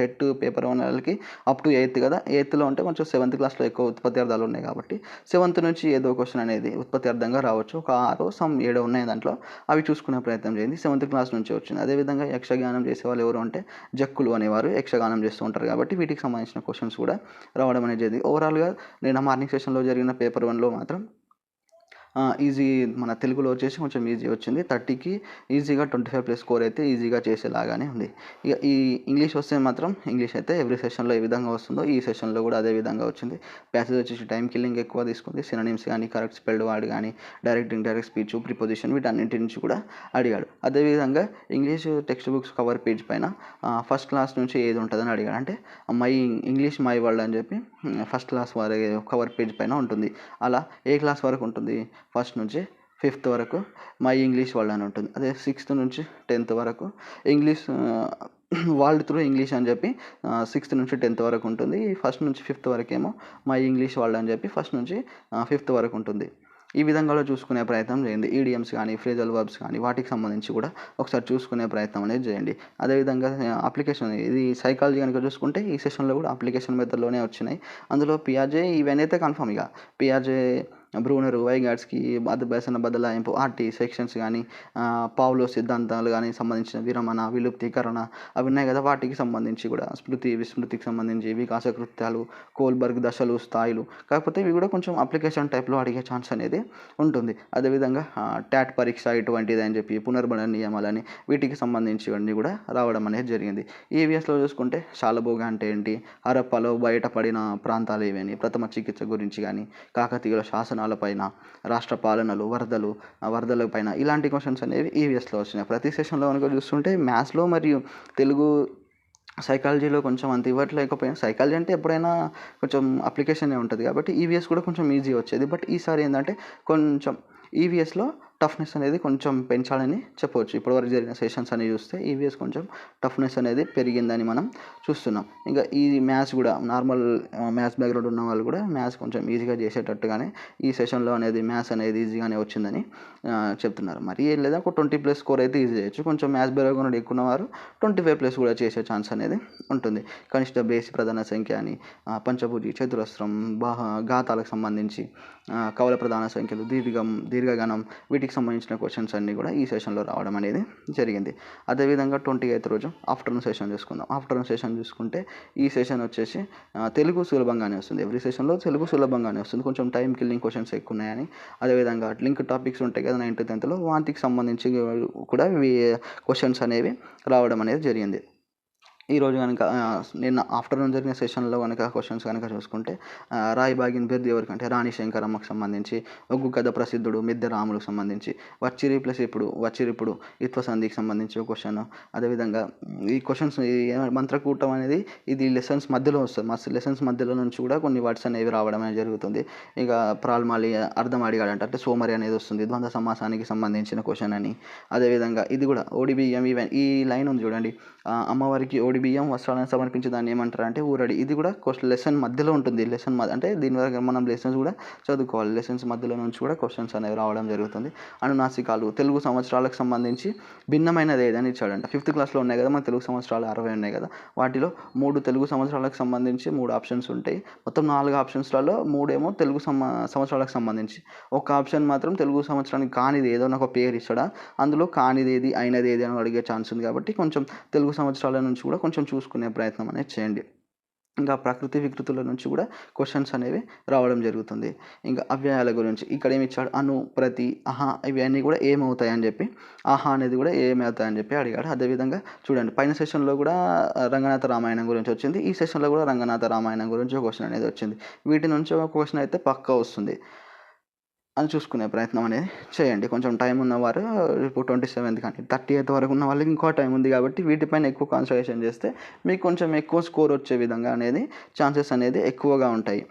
టెట్ పేపర్ 1 వాళ్ళకి అప్ టు 8th కదా, 8thలో అంటే కొంచెం 7th క్లాస్లో ఎక్కువ ఉత్పత్తి అర్థాలు ఉన్నాయి కాబట్టి 7th నుంచి ఏదో క్వశ్చన్ అనేది ఉత్పత్తి అర్థంగా రావచ్చు. ఒక 6 ఉన్నాయి దాంట్లో, అవి చూసుకునే ప్రయత్నం చేయండి. 7th క్లాస్ నుంచి వచ్చింది. అదేవిధంగా యక్షగానం చేసేవాళ్ళు ఎవరు అంటే జక్కులు అనేవారు యక్షగానం చేస్తూ ఉంటారు. కాబట్టి వీటికి సంబంధించిన క్వశ్చన్స్ కూడా రావడం అనేది జరిగింది. ఓవరాల్గా నేను మార్నింగ్ సెషన్లో జరిగిన పేపర్ 1లో మాత్రం ఈజీ మన తెలుగులో వచ్చేసి కొంచెం ఈజీ వచ్చింది. 30కి ఈజీగా 25+ స్కోర్ అయితే ఈజీగా చేసేలాగానే ఉంది. ఇక ఈ ఇంగ్లీష్ వస్తే మాత్రం ఇంగ్లీష్ అయితే ఎవ్రీ సెషన్లో ఏ విధంగా వస్తుందో ఈ సెషన్లో కూడా అదే విధంగా వచ్చింది. ప్యాసేజ్ వచ్చేసి టైం కిల్లింగ్ ఎక్కువ తీసుకుంది. సినోనిమ్స్ కానీ, కరెక్ట్ స్పెల్డ్ వర్డ్ కానీ, డైరెక్ట్ ఇండైరెక్ట్ స్పీచ్, ప్రిపోజిషన్ వీటన్నింటి నుంచి కూడా అడిగాడు. అదేవిధంగా English text books cover page పైన ఫస్ట్ క్లాస్ నుంచి ఏది ఉంటుందని అడిగాడు. అంటే ఇంగ్లీష్ మై వరల్డ్ అని చెప్పి ఫస్ట్ క్లాస్ వరకు కవర్ పేజ్ పైన ఉంటుంది. అలా ఏ క్లాస్ వరకు ఉంటుంది, ఫస్ట్ నుంచి 5th వరకు మై ఇంగ్లీష్ వరల్డ్ అని ఉంటుంది. అదే 6th నుంచి 10th వరకు ఇంగ్లీష్ వరల్డ్ త్రూ ఇంగ్లీష్ అని చెప్పి 6th నుంచి 10th వరకు ఉంటుంది. ఫస్ట్ నుంచి 5th వరకేమో మై ఇంగ్లీష్ వరల్డ్ అని చెప్పి ఫస్ట్ నుంచి 5th వరకు ఉంటుంది. ఈ విధంగా చూసుకునే ప్రయత్నం చేయండి. ఈడియమ్స్ కానీ, ఫ్రేజల్ వర్బ్స్ కానీ వాటికి సంబంధించి కూడా ఒకసారి చూసుకునే ప్రయత్నం అనేది చేయండి. అదేవిధంగా అప్లికేషన్ ఇది సైకాలజీ కనుక చూసుకుంటే ఈ సెషన్లో కూడా అప్లికేషన్ మెథడ్లోనే వచ్చినాయి. అందులో పియాజే ఇవన్నీ అయితే కన్ఫర్మ్. ఇక పియాజే, బ్రూనరు, వైగాట్స్కి బేసన బదలాయింపు, ఆర్టీ సెక్షన్స్ కానీ, పావ్లో సిద్ధాంతాలు కానీ సంబంధించిన విరమణ, విలుప్తీకరణ అవి ఉన్నాయి కదా, వాటికి సంబంధించి కూడా స్మృతి, విస్మృతికి సంబంధించి వికాస కృత్యాలు, కోల్బర్గ్ దశలు, స్థాయిలు. కాకపోతే ఇవి కూడా కొంచెం అప్లికేషన్ టైప్లో అడిగే ఛాన్స్ అనేది ఉంటుంది. అదేవిధంగా ట్యాట్ పరీక్ష ఇటువంటిది అని చెప్పి పునర్బణ నియమాలని వీటికి సంబంధించి అన్నీ కూడా రావడం అనేది జరిగింది. ఈవీఎస్లో చూసుకుంటే శాలభోగ అంటే ఏంటి, హరప్పలో బయటపడిన ప్రాంతాలు ఏవని, ప్రథమ చికిత్స గురించి కానీ, కాకతీయుల శాసనాలపైన, రాష్ట్ర పాలనలు, వరదల పైన ఇలాంటి క్వశ్చన్స్ అనేవి ఈవీఎస్లో వచ్చినాయి. ప్రతి సెషన్లో కనుక చూస్తుంటే మ్యాథ్స్లో మరియు తెలుగు సైకాలజీలో కొంచెం అంత ఇవ్వట్లేకపోయినా, సైకాలజీ అంటే ఎప్పుడైనా కొంచెం అప్లికేషనే ఉంటుంది కాబట్టి ఈవీఎస్ కూడా కొంచెం ఈజీ వచ్చేది. బట్ ఈసారి ఏంటంటే కొంచెం ఈవీఎస్లో టఫ్నెస్ అనేది కొంచెం పెంచాలని చెప్పవచ్చు. ఇప్పటివరకు జరిగిన సెషన్స్ అనేవి చూస్తే ఈవీఎస్ కొంచెం టఫ్నెస్ అనేది పెరిగిందని మనం చూస్తున్నాం. ఇంకా ఈ మ్యాథ్స్ కూడా నార్మల్ మ్యాథ్స్ బ్యాక్గ్రౌండ్ ఉన్న వాళ్ళు కూడా మ్యాథ్స్ కొంచెం ఈజీగా చేసేటట్టుగానే ఈ సెషన్లో అనేది మ్యాథ్స్ అనేది ఈజీగానే వచ్చిందని చెప్తున్నారు. మరి ఏం లేదా ఒక 20+ స్కోర్ అయితే ఈజీ చేయొచ్చు. కొంచెం మ్యాథ్స్ బ్యాక్గ్రౌండ్ ఎక్కువ ఉన్నవారు 25+ కూడా చేసే ఛాన్స్ అనేది ఉంటుంది. కనిష్ట బేసి ప్రధాన సంఖ్య అని, పంచభుజి, చతురస్రం, ఘాతాలకు సంబంధించి కవల ప్రధాన సంఖ్యలు, దీర్ఘగణం, వీటికి సంబంధించిన క్వశ్చన్స్ అన్నీ కూడా ఈ సెషన్లో రావడం అనేది జరిగింది. అదేవిధంగా 28th రోజు ఆఫ్టర్నూన్ సెషన్ చూసుకుందాం. ఆఫ్టర్నూన్ సెషన్ చూసుకుంటే ఈ సెషన్ వచ్చేసి తెలుగు సులభంగానే వస్తుంది. ఎవ్రీ సెషన్లో తెలుగు సులభంగానే వస్తుంది. కొంచెం టైం కిల్లింగ్ క్వశ్చన్స్ ఎక్కువ ఉన్నాయని, అదేవిధంగా లింక్ టాపిక్స్ ఉంటాయి కదా 9th 10thలో, వాటికి సంబంధించి కూడా క్వశ్చన్స్ అనేవి రావడం అనేది జరిగింది. ఈరోజు కనుక నిన్న ఆఫ్టర్నూన్ జరిగిన సెషన్లో కనుక క్వశ్చన్స్ కనుక చూసుకుంటే రాయిబాగిన్ బిరుదు ఎవరికంటే రాణి శంకరమ్మకు సంబంధించి, ఒగ్గు కథ ప్రసిద్ధుడు మిద్దె రాములకు సంబంధించి, వచ్చిరిప్పుడు ఇత్వ సంధికి సంబంధించి ఒక క్వశ్చన్. అదేవిధంగా ఈ క్వశ్చన్స్ మంత్రకూటం అనేది ఇది లెసన్స్ మధ్యలో వస్తుంది. లెసన్స్ మధ్యలో నుంచి కూడా కొన్ని వర్డ్స్ అనేవి రావడం అనేది జరుగుతుంది. ఇక ప్రాల్మాలి అర్థం అడిగాడంట, అంటే సోమరి అనేది వస్తుంది, ద్వంద్వ సమాసానికి సంబంధించిన క్వశ్చన్ అని. అదేవిధంగా ఇది కూడా ఓడిబియ్యం, ఈవెన్ ఈ లైన్ ఉంది చూడండి, అమ్మవారికి ఓడిబియ్యం వస్త్రాలను సమర్పించి దాన్ని ఏమంటారు అంటే ఊరడి. ఇది కూడా లెసన్ మధ్యలో ఉంటుంది. అంటే దీని వరకు మనం లెసన్స్ కూడా చదువుకోవాలి. లెసన్స్ మధ్యలో నుంచి కూడా క్వశ్చన్స్ అనేవి రావడం జరుగుతుంది. అనునాసికాలు తెలుగు సంవత్సరాలకు సంబంధించి భిన్నమైనది ఏదని ఇచ్చాడంట. 5th క్లాస్లో ఉన్నాయి కదా మన తెలుగు సంవత్సరాలు 60 ఉన్నాయి కదా, వాటిలో 3 తెలుగు సంవత్సరాలకు సంబంధించి 3 ఆప్షన్స్ ఉంటాయి. మొత్తం 4 ఆప్షన్స్లలో 3 ఏమో తెలుగు సంవత్సరాలకు సంబంధించి, ఒక ఆప్షన్ మాత్రం తెలుగు సంవత్సరానికి కానిది ఏదో ఒక పేరు ఇస్తాడా, అందులో కానిది ఏది అయినది ఏది అని అడిగే ఛాన్స్ ఉంది. కాబట్టి కొంచెం తెలుగు సంవత్సరాల నుంచి కూడా కొంచెం చూసుకునే ప్రయత్నం అనేది చేయండి. ఇంకా ప్రకృతి వికృతుల నుంచి కూడా క్వశ్చన్స్ అనేవి రావడం జరుగుతుంది. ఇంకా అవ్యయాల గురించి ఇక్కడ ఏమి ఇచ్చాడు, అను, ప్రతి, అహా ఇవన్నీ కూడా ఏమవుతాయని చెప్పి, ఆహా అనేది కూడా ఏమవుతాయని చెప్పి అడిగాడు. అదేవిధంగా చూడండి, పైన సెషన్లో కూడా రంగనాథ రామాయణం గురించి వచ్చింది, ఈ సెషన్లో కూడా రంగనాథ రామాయణం గురించి ఒక క్వశ్చన్ అనేది వచ్చింది. వీటి నుంచి ఒక క్వశ్చన్ అయితే పక్కా వస్తుంది అని చూసుకునే ప్రయత్నం అనేది చేయండి. కొంచెం టైం ఉన్నవారు ఇప్పుడు 27th కానీ 30th వరకు ఉన్న వాళ్ళకి ఇంకో టైం ఉంది కాబట్టి వీటిపైన ఎక్కువ కాన్సన్ట్రేషన్ చేస్తే మీకు కొంచెం ఎక్కువ స్కోర్ వచ్చే విధంగా అనేది ఛాన్సెస్ అనేది ఎక్కువగా ఉంటాయి.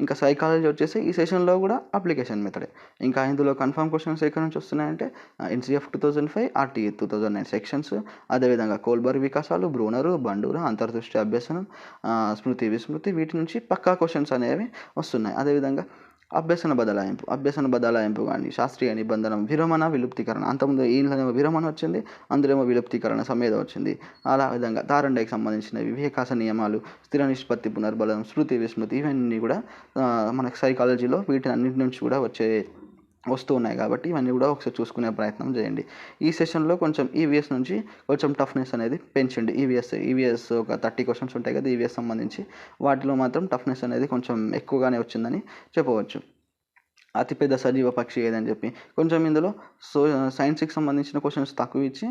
ఇంకా సైకాలజీ వచ్చేసి ఈ సెషన్లో కూడా అప్లికేషన్ మెథడే. ఇంకా ఇందులో కన్ఫర్మ్ క్వశ్చన్స్ ఎక్కడి నుంచి వస్తున్నాయంటే NCF 2005, RTE 2009 సెక్షన్స్, అదేవిధంగా కోల్బర్ వికాసాలు, బ్రూనరు, బండూరు, అంతర్దృష్టి అభ్యసనం, స్మృతి విస్మృతి, వీటి నుంచి పక్కా క్వశ్చన్స్ అనేవి వస్తున్నాయి. అదేవిధంగా అభ్యసన బదలాయింపు కానీ, శాస్త్రీయ నిబంధనం, విరమణ, విలుప్తీకరణ, అంతకుముందు ఈయనలోనేమో విరమణ వచ్చింది, అందులోనేమో విలుప్తీకరణ సమేత వచ్చింది. అలా విధంగా తారండైకి సంబంధించినవి, వివేకాస నియమాలు, స్థిర నిష్పత్తి పునర్బలం, స్మృతి విస్మృతి, ఇవన్నీ కూడా మనకు సైకాలజీలో వీటి అన్నిటి నుంచి కూడా వస్తూ ఉన్నాయి. కాబట్టి ఇవన్నీ కూడా ఒకసారి చూసుకునే ప్రయత్నం చేయండి. ఈ సెషన్లో కొంచెం ఈవీఎస్ నుంచి కొంచెం టఫ్నెస్ అనేది పెంచండి. ఈవీఎస్ ఒక 30 క్వశ్చన్స్ ఉంటాయి కదా ఈవీఎస్ సంబంధించి, వాటిలో మాత్రం టఫ్నెస్ అనేది కొంచెం ఎక్కువగానే వచ్చిందని చెప్పవచ్చు. అతిపెద్ద సజీవ పక్షి ఏదని చెప్పి కొంచెం ఇందులో సైన్స్కి సంబంధించిన క్వశ్చన్స్ తక్కువ ఇచ్చి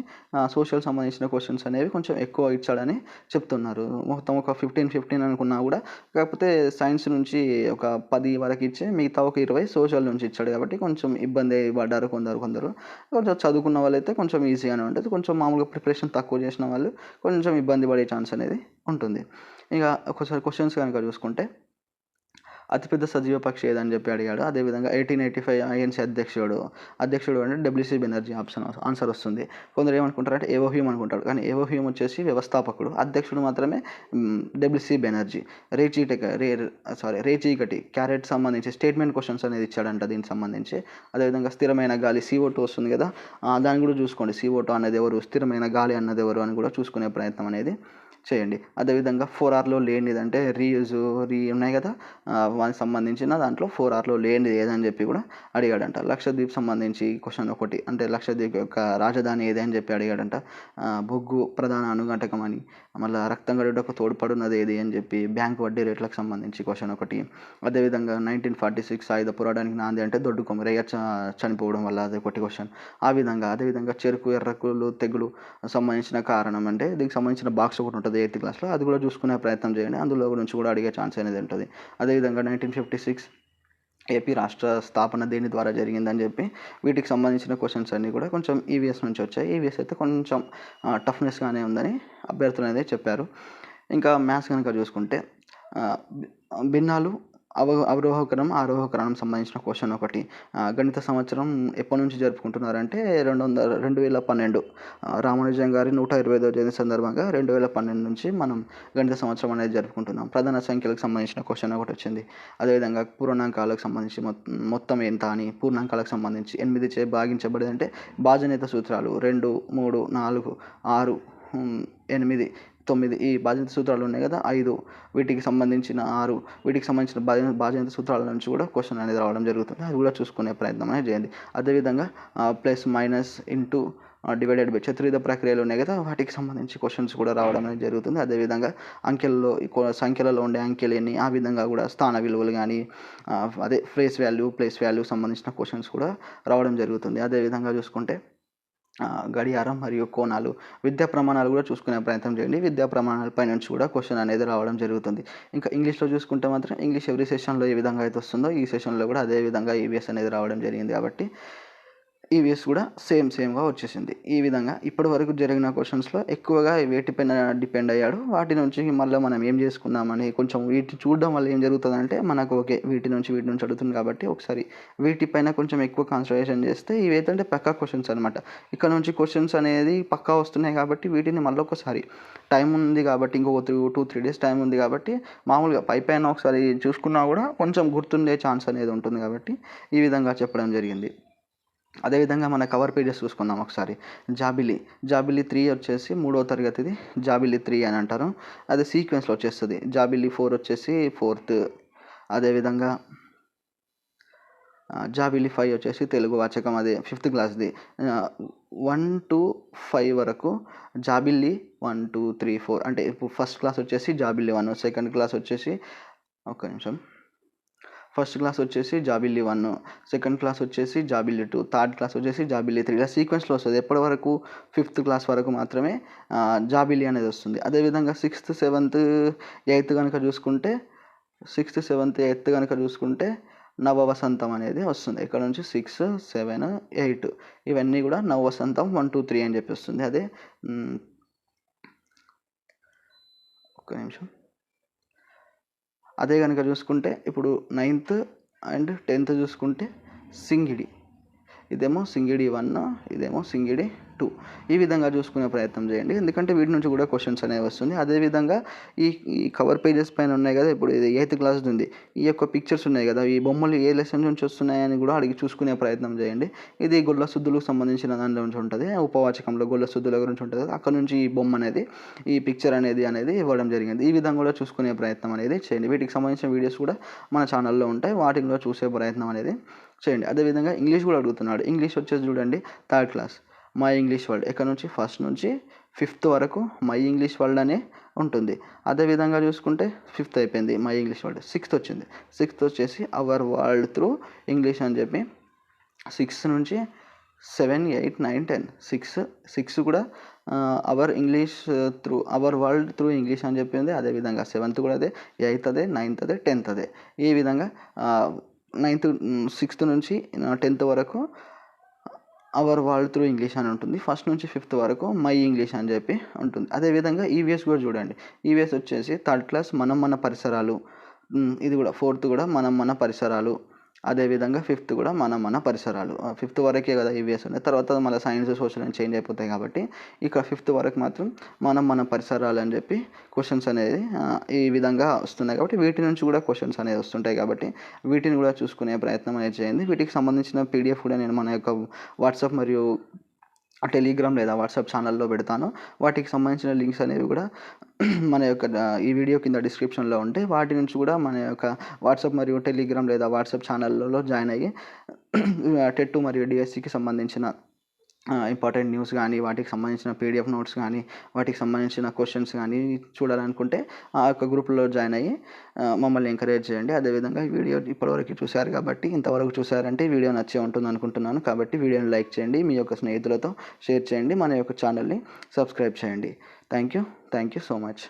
సోషల్ సంబంధించిన క్వశ్చన్స్ అనేవి కొంచెం ఎక్కువ ఇచ్చాడని చెప్తున్నారు. మొత్తం ఒక 15 అనుకున్నా కూడా, కాకపోతే సైన్స్ నుంచి ఒక 10 వరకు ఇచ్చి మిగతా ఒక 20 సోషల్ నుంచి ఇచ్చాడు. కాబట్టి కొంచెం ఇబ్బంది పడ్డారు కొందరు. కొంచెం చదువుకున్న వాళ్ళైతే కొంచెం ఈజీగానే ఉంటుంది. కొంచెం మామూలుగా ప్రిపరేషన్ తక్కువ చేసిన వాళ్ళు కొంచెం ఇబ్బంది పడే ఛాన్స్ అనేది ఉంటుంది. ఇక ఒకసారి క్వశ్చన్స్ కనుక చూసుకుంటే అతిపెద్ద సజీవ పక్షి ఏదని చెప్పి అడిగాడు. అదేవిధంగా 1885 ANC అధ్యక్షుడు అంటే WC బెనర్జీ ఆన్సర్ వస్తుంది. కొందరు ఏమనుకుంటారంటే ఏవోహ్యూమ్ అనుకుంటారు, కానీ ఏవోహ్యూమ్ వచ్చేసి వ్యవస్థాపకుడు, అధ్యక్షుడు మాత్రమే WC బెనర్జీ. రేచీకటి క్యారెట్ సంబంధించి స్టేట్మెంట్ క్వశ్చన్స్ అనేది ఇచ్చాడంట దీనికి సంబంధించి. అదేవిధంగా స్థిరమైన గాలి CO2 వస్తుంది కదా, దాన్ని కూడా చూసుకోండి. CO2 అనేది ఎవరు, స్థిరమైన గాలి అన్నది ఎవరు అని కూడా చూసుకునే ప్రయత్నం అనేది చేయండి. అదేవిధంగా 4Rలో లేనిది అంటే ఉన్నాయి కదా, వానికి సంబంధించిన దాంట్లో 4Rలో లేనిది ఏదని చెప్పి కూడా అడిగాడంట. లక్షద్వీప్ సంబంధించి క్వశ్చన్ ఒకటి, అంటే లక్షద్వీప్ యొక్క రాజధాని ఏది అని చెప్పి అడిగాడంట. బొగ్గు ప్రధాన అనుఘటకం అని, మళ్ళీ రక్తం గడుటకు తోడ్పడున్నది ఏది అని చెప్పి, బ్యాంక్ వడ్డీ రేట్లకు సంబంధించి క్వశ్చన్ ఒకటి. అదేవిధంగా 1946 ఆయుధ పోరాటానికి నాంది అంటే దొడ్డుకొమ్మ రేయ చనిపోవడం వల్ల అది ఒకటి క్వశ్చన్. అదేవిధంగా చెరుకు ఎర్రకులు తెగులు సంబంధించిన కారణం అంటే దీనికి సంబంధించిన బాక్స్ ఒకటి ఉంటుంది 8th క్లాస్లో, అది కూడా చూసుకునే ప్రయత్నం చేయండి. అందులో గురించి కూడా అడిగే ఛాన్స్ అనేది ఉంటుంది. అదేవిధంగా 1956 ఏపీ రాష్ట్ర స్థాపన దేని ద్వారా జరిగిందని చెప్పి, వీటికి సంబంధించిన క్వశ్చన్స్ అన్నీ కూడా కొంచెం ఈవీఎస్ నుంచి వచ్చాయి. ఈవీఎస్ అయితే కొంచెం టఫ్నెస్గానే ఉందని అభ్యర్థులు అనేది చెప్పారు. ఇంకా మ్యాథ్స్ కనుక చూసుకుంటే భిన్నాలు, అవరోహకరణం, ఆరోహకరణం సంబంధించిన క్వశ్చన్ ఒకటి. గణిత సంవత్సరం ఎప్పటి నుంచి జరుపుకుంటున్నారంటే 2012 రామానుజన్ గారి 125వ జయంతి సందర్భంగా 2012 నుంచి మనం గణిత సంవత్సరం అనేది జరుపుకుంటున్నాం. ప్రధాన సంఖ్యలకు సంబంధించిన క్వశ్చన్ ఒకటి వచ్చింది. అదేవిధంగా పూర్ణాంకాలకు సంబంధించి మొత్తం ఎంత అని, పూర్ణాంకాలకు సంబంధించి 8 చే భాగించబడింది అంటే భాజనేత సూత్రాలు 2, 3, 4, 6, 8 9 ఈ భాజంత సూత్రాలు ఉన్నాయి కదా 5, వీటికి సంబంధించిన 6, వీటికి సంబంధించిన భాజంత సూత్రాల నుంచి కూడా క్వశ్చన్ అనేది రావడం జరుగుతుంది. అది కూడా చూసుకునే ప్రయత్నం అనేది చేయండి. అదేవిధంగా plus minus into divided by చతుర్విధ ప్రక్రియలు ఉన్నాయి కదా, వాటికి సంబంధించి క్వశ్చన్స్ కూడా రావడం అనేది జరుగుతుంది. అదేవిధంగా అంకెల్లో సంఖ్యలలో ఉండే అంకెలు ఎన్ని, ఆ విధంగా కూడా స్థాన విలువలు కానీ అదే ప్లేస్ వాల్యూ సంబంధించిన క్వశ్చన్స్ కూడా రావడం జరుగుతుంది. అదేవిధంగా చూసుకుంటే గడియారం మరియు కోణాలు, విద్యా ప్రమాణాలు కూడా చూసుకునే ప్రయత్నం చేయండి. విద్యా ప్రమాణాలపై నుంచి కూడా క్వశ్చన్ అనేది రావడం జరుగుతుంది. ఇంకా ఇంగ్లీష్లో చూసుకుంటే మాత్రం ఇంగ్లీష్ ఎవ్రీ సెషన్లో ఏ విధంగా అయితే వస్తుందో ఈ సెషన్లో కూడా అదే విధంగా ఈవీఎస్ అనేది రావడం జరిగింది. కాబట్టి ఈవీఎస్ కూడా సేమ్గా వచ్చేసింది. ఈ విధంగా ఇప్పటి వరకు జరిగిన క్వశ్చన్స్లో ఎక్కువగా వేటిపైన డిపెండ్ అయ్యాడు. వాటి నుంచి మళ్ళీ మనం ఏం చేసుకున్నామని కొంచెం వీటిని చూడడం వల్ల ఏం జరుగుతుందంటే మనకు ఓకే వీటి నుంచి అడుగుతుంది కాబట్టి ఒకసారి వీటిపైన కొంచెం ఎక్కువ కాన్సన్ట్రేషన్ చేస్తే ఇవేంటంటే పక్కా క్వశ్చన్స్ అనమాట. ఇక్కడ నుంచి క్వశ్చన్స్ అనేది పక్కా వస్తున్నాయి కాబట్టి వీటిని మళ్ళీ ఒకసారి టైం ఉంది కాబట్టి ఇంకొక 2-3 డేస్ టైం ఉంది కాబట్టి మామూలుగా పైన ఒకసారి చూసుకున్నా కూడా కొంచెం గుర్తుండే ఛాన్స్ అనేది ఉంటుంది కాబట్టి ఈ విధంగా చెప్పడం జరిగింది. అదేవిధంగా మన కవర్ పేజెస్ చూసుకుందాం ఒకసారి. జాబిలి 3 వచ్చేసి 3వ తరగతిది జాబిలి 3 అని అంటారు. అది సీక్వెన్స్లో వచ్చేస్తుంది. జాబిలి 4 వచ్చేసి 4th. అదేవిధంగా జాబిలి 5 వచ్చేసి తెలుగు వాచకం, అదే 5th క్లాస్ది. 1 to 5 వరకు జాబిలి 1, 2, 3, 4 అంటే ఇప్పుడు ఫస్ట్ క్లాస్ వచ్చేసి జాబిలి 1, సెకండ్ క్లాస్ వచ్చేసి ఫస్ట్ క్లాస్ వచ్చేసి జాబిలి 1, సెకండ్ క్లాస్ వచ్చేసి జాబిలి 2, థర్డ్ క్లాస్ వచ్చేసి జాబిలి 3. ఇలా సీక్వెన్స్లో వస్తుంది. ఎప్పటి వరకు 5th క్లాస్ వరకు మాత్రమే జాబిలి అనేది వస్తుంది. అదేవిధంగా 6th, 7th, 8th కనుక చూసుకుంటే 6th, 7th, 8th కనుక చూసుకుంటే నవవసంతం అనేది వస్తుంది. ఇక్కడ నుంచి 6, 7, 8 ఇవన్నీ కూడా నవవసంతం 1, 2, 3 అని చెప్పి వస్తుంది. అదే ఒక్క నిమిషం. అదే కనుక చూసుకుంటే ఇప్పుడు 9th and 10th చూసుకుంటే సింగిడి, ఇదేమో సింగిడి 1, ఇదేమో సింగిడి 2. ఈ విధంగా చూసుకునే ప్రయత్నం చేయండి, ఎందుకంటే వీటి నుంచి కూడా క్వశ్చన్స్ అనేవి వస్తుంది. అదేవిధంగా ఈ కవర్ పేజెస్ పైన ఉన్నాయి కదా, ఇప్పుడు ఇది 8th క్లాస్ ఉంది, ఈ యొక్క పిక్చర్స్ ఉన్నాయి కదా, ఈ బొమ్మలు ఏ లెసన్ నుంచి వస్తున్నాయని కూడా అడిగి చూసుకునే ప్రయత్నం చేయండి. ఇది గొల్ల శుద్ధులకు సంబంధించిన దాంట్లో నుంచి ఉంటుంది. ఉపవాచకంలో గొల్ల శుద్ధుల గురించి ఉంటుంది. అక్కడ నుంచి ఈ బొమ్మ అనేది, ఈ పిక్చర్ అనేది ఇవ్వడం జరిగింది. ఈ విధంగా కూడా చూసుకునే ప్రయత్నం అనేది చేయండి. వీటికి సంబంధించిన వీడియోస్ కూడా మన ఛానల్లో ఉంటాయి, వాటిని కూడా చూసే ప్రయత్నం అనేది చేయండి. అదేవిధంగా ఇంగ్లీష్ కూడా అడుగుతున్నాడు. ఇంగ్లీష్ వచ్చేసి చూడండి 3rd class my English world, ఎక్కడ నుంచి 1st నుంచి 5th వరకు మై ఇంగ్లీష్ వరల్డ్ అనే ఉంటుంది. అదేవిధంగా చూసుకుంటే 5th అయిపోయింది, మై ఇంగ్లీష్ వరల్డ్. 6th వచ్చింది. 6th వచ్చేసి అవర్ వరల్డ్ త్రూ ఇంగ్లీష్ అని చెప్పి 6 నుంచి 7, 8, 9, 10 6 కూడా అవర్ వరల్డ్ త్రూ ఇంగ్లీష్ అని చెప్పింది. అదేవిధంగా 7th కూడా అదే, 8th అదే, 9th అదే, 10th అదే. ఈ విధంగా 6th నుంచి 10th వరకు అవర్ వరల్డ్ త్రూ ఇంగ్లీష్ అని ఉంటుంది. 1st నుంచి 5th వరకు మై ఇంగ్లీష్ అని చెప్పి ఉంటుంది. అదేవిధంగా ఈవీఎస్ కూడా చూడండి. ఈవీఎస్ వచ్చేసి 3rd క్లాస్ మన పరిసరాలు, ఇది కూడా 4th కూడా మన పరిసరాలు. అదేవిధంగా 5th కూడా మన పరిసరాలు. 5th వరకే కదా ఈవీఎస్ ఉన్నాయి, తర్వాత మళ్ళీ సైన్స్, సోషల్ అని చేంజ్ అయిపోతాయి కాబట్టి ఇక్కడ 5th వరకు మాత్రం మన పరిసరాలు అని చెప్పి క్వశ్చన్స్ అనేది ఈ విధంగా వస్తున్నాయి. కాబట్టి వీటి నుంచి కూడా క్వశ్చన్స్ అనేవి వస్తుంటాయి కాబట్టి వీటిని కూడా చూసుకునే ప్రయత్నం అనేది చేయండి. వీటికి సంబంధించిన పీడిఎఫ్ కూడా నేను మన యొక్క వాట్సాప్ మరియు టెలిగ్రామ్ లేదా వాట్సాప్ ఛానల్లో పెడతాను. వాటికి సంబంధించిన లింక్స్ అనేవి కూడా మన యొక్క ఈ వీడియో కింద డిస్క్రిప్షన్లో ఉంటాయి. వాటి నుంచి కూడా మన యొక్క వాట్సాప్ మరియు టెలిగ్రామ్ లేదా వాట్సాప్ ఛానల్లో జాయిన్ అయ్యి టెట్ మరియు డిఎస్సికి సంబంధించిన ఇంపార్టెంట్ న్యూస్ కానీ, వాటికి సంబంధించిన పీడిఎఫ్ నోట్స్ కానీ, వాటికి సంబంధించిన క్వశ్చన్స్ కానీ చూడాలనుకుంటే ఆ యొక్క గ్రూప్లో జాయిన్ అయ్యి మమ్మల్ని ఎంకరేజ్ చేయండి. అదేవిధంగా ఈ వీడియో ఇప్పటివరకు చూశారు కాబట్టి, ఇంతవరకు చూశారంటే ఈ వీడియో నచ్చే ఉంటుంది అనుకుంటున్నాను. కాబట్టి వీడియోని లైక్ చేయండి, మీ యొక్క స్నేహితులతో షేర్ చేయండి, మన యొక్క ఛానల్ని సబ్స్క్రైబ్ చేయండి. Thank you so much.